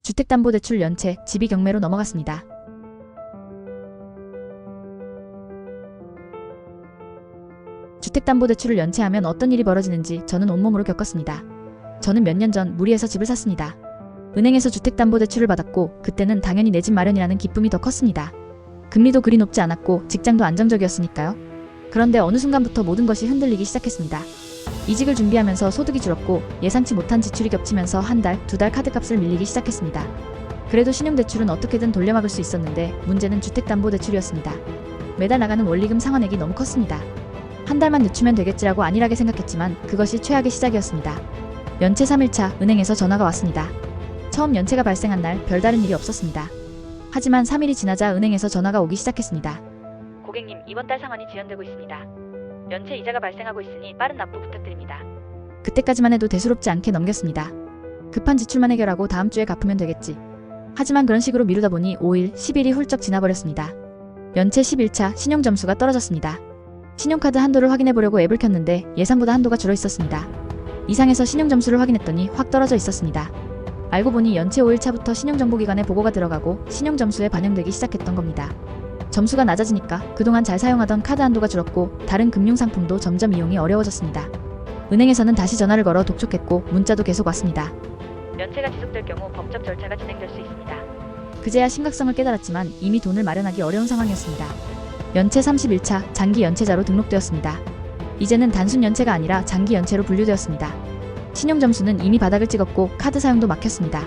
주택담보대출 연체, 집이 경매로 넘어갔습니다. 주택담보대출을 연체하면 어떤 일이 벌어지는지 저는 온몸으로 겪었습니다. 저는 몇 년 전 무리해서 집을 샀습니다. 은행에서 주택담보대출을 받았고 그때는 당연히 내 집 마련이라는 기쁨이 더 컸습니다. 금리도 그리 높지 않았고 직장도 안정적이었으니까요. 그런데 어느 순간부터 모든 것이 흔들리기 시작했습니다. 이직을 준비하면서 소득이 줄었고 예상치 못한 지출이 겹치면서 한 달, 두 달 카드값을 밀리기 시작했습니다. 그래도 신용대출은 어떻게든 돌려막을 수 있었는데 문제는 주택담보대출이었습니다. 매달 나가는 원리금 상환액이 너무 컸습니다. 한 달만 늦추면 되겠지라고 안일하게 생각했지만 그것이 최악의 시작이었습니다. 연체 3일차 은행에서 전화가 왔습니다. 처음 연체가 발생한 날 별다른 일이 없었습니다. 하지만 3일이 지나자 은행에서 전화가 오기 시작했습니다. 고객님, 이번 달 상환이 지연되고 있습니다. 연체 이자가 발생하고 있으니 빠른 납부 부탁드립니다. 그때까지만 해도 대수롭지 않게 넘겼습니다. 급한 지출만 해결하고 다음 주에 갚으면 되겠지. 하지만 그런 식으로 미루다 보니 5일, 10일이 훌쩍 지나버렸습니다. 연체 11차 신용점수가 떨어졌습니다. 신용카드 한도를 확인해보려고 앱을 켰는데 예상보다 한도가 줄어 있었습니다. 이상해서 신용점수를 확인했더니 확 떨어져 있었습니다. 알고 보니 연체 5일차부터 신용정보기관에 보고가 들어가고 신용점수에 반영되기 시작했던 겁니다. 점수가 낮아지니까 그동안 잘 사용하던 카드 한도가 줄었고 다른 금융상품도 점점 이용이 어려워졌습니다. 은행에서는 다시 전화를 걸어 독촉했고 문자도 계속 왔습니다. 연체가 지속될 경우 법적 절차가 진행될 수 있습니다. 그제야 심각성을 깨달았지만 이미 돈을 마련하기 어려운 상황이었습니다. 연체 31차 장기 연체자로 등록되었습니다. 이제는 단순 연체가 아니라 장기 연체로 분류되었습니다. 신용점수는 이미 바닥을 찍었고 카드 사용도 막혔습니다.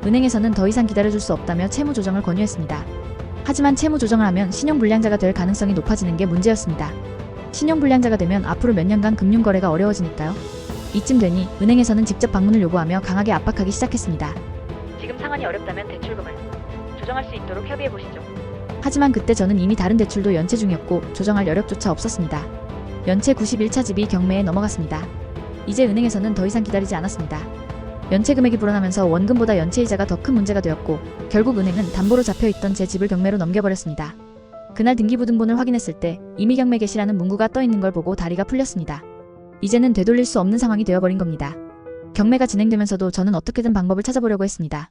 은행에서는 더 이상 기다려줄 수 없다며 채무 조정을 권유했습니다. 하지만 채무 조정을 하면 신용불량자가 될 가능성이 높아지는 게 문제였습니다. 신용불량자가 되면 앞으로 몇 년간 금융거래가 어려워지니까요. 이쯤 되니 은행에서는 직접 방문을 요구하며 강하게 압박하기 시작했습니다. 지금 상환이 어렵다면 대출금을 조정할 수 있도록 협의해보시죠. 하지만 그때 저는 이미 다른 대출도 연체 중이었고 조정할 여력조차 없었습니다. 연체 91차 집이 경매에 넘어갔습니다. 이제 은행에서는 더 이상 기다리지 않았습니다. 연체 금액이 불어나면서 원금보다 연체 이자가 더 큰 문제가 되었고 결국 은행은 담보로 잡혀있던 제 집을 경매로 넘겨버렸습니다. 그날 등기부등본을 확인했을 때 이미 경매 개시라는 문구가 떠있는 걸 보고 다리가 풀렸습니다. 이제는 되돌릴 수 없는 상황이 되어버린 겁니다. 경매가 진행되면서도 저는 어떻게든 방법을 찾아보려고 했습니다.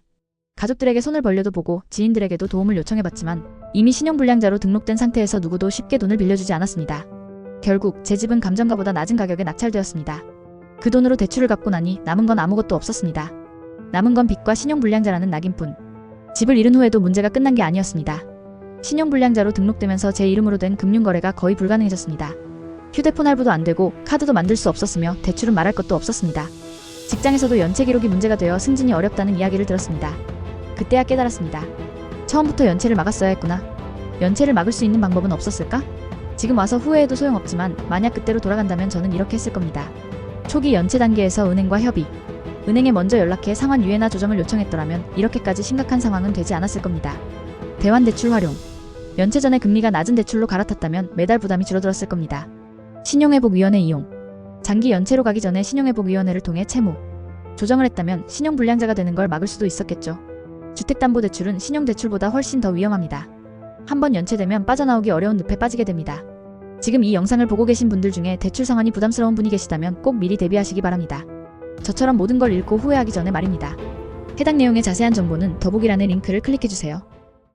가족들에게 손을 벌려도 보고 지인들에게도 도움을 요청해봤지만 이미 신용불량자로 등록된 상태에서 누구도 쉽게 돈을 빌려주지 않았습니다. 결국 제 집은 감정가보다 낮은 가격에 낙찰되었습니다. 그 돈으로 대출을 갚고 나니 남은 건 아무것도 없었습니다. 남은 건 빚과 신용불량자라는 낙인뿐. 집을 잃은 후에도 문제가 끝난 게 아니었습니다. 신용불량자로 등록되면서 제 이름으로 된 금융거래가 거의 불가능해졌습니다. 휴대폰 할부도 안 되고 카드도 만들 수 없었으며 대출은 말할 것도 없었습니다. 직장에서도 연체 기록이 문제가 되어 승진이 어렵다는 이야기를 들었습니다. 그때야 깨달았습니다. 처음부터 연체를 막았어야 했구나. 연체를 막을 수 있는 방법은 없었을까? 지금 와서 후회해도 소용없지만 만약 그때로 돌아간다면 저는 이렇게 했을 겁니다. 초기 연체 단계에서 은행과 협의. 은행에 먼저 연락해 상환 유예나 조정을 요청했더라면 이렇게까지 심각한 상황은 되지 않았을 겁니다. 대환대출 활용. 연체 전에 금리가 낮은 대출로 갈아탔다면 매달 부담이 줄어들었을 겁니다. 신용회복위원회 이용. 장기 연체로 가기 전에 신용회복위원회를 통해 채무 조정을 했다면 신용불량자가 되는 걸 막을 수도 있었겠죠. 주택담보대출은 신용대출보다 훨씬 더 위험합니다. 한번 연체되면 빠져나오기 어려운 늪에 빠지게 됩니다. 지금 이 영상을 보고 계신 분들 중에 대출 상환이 부담스러운 분이 계시다면 꼭 미리 대비하시기 바랍니다. 저처럼 모든 걸 읽고 후회하기 전에 말입니다. 해당 내용의 자세한 정보는 더보기란의 링크를 클릭해주세요.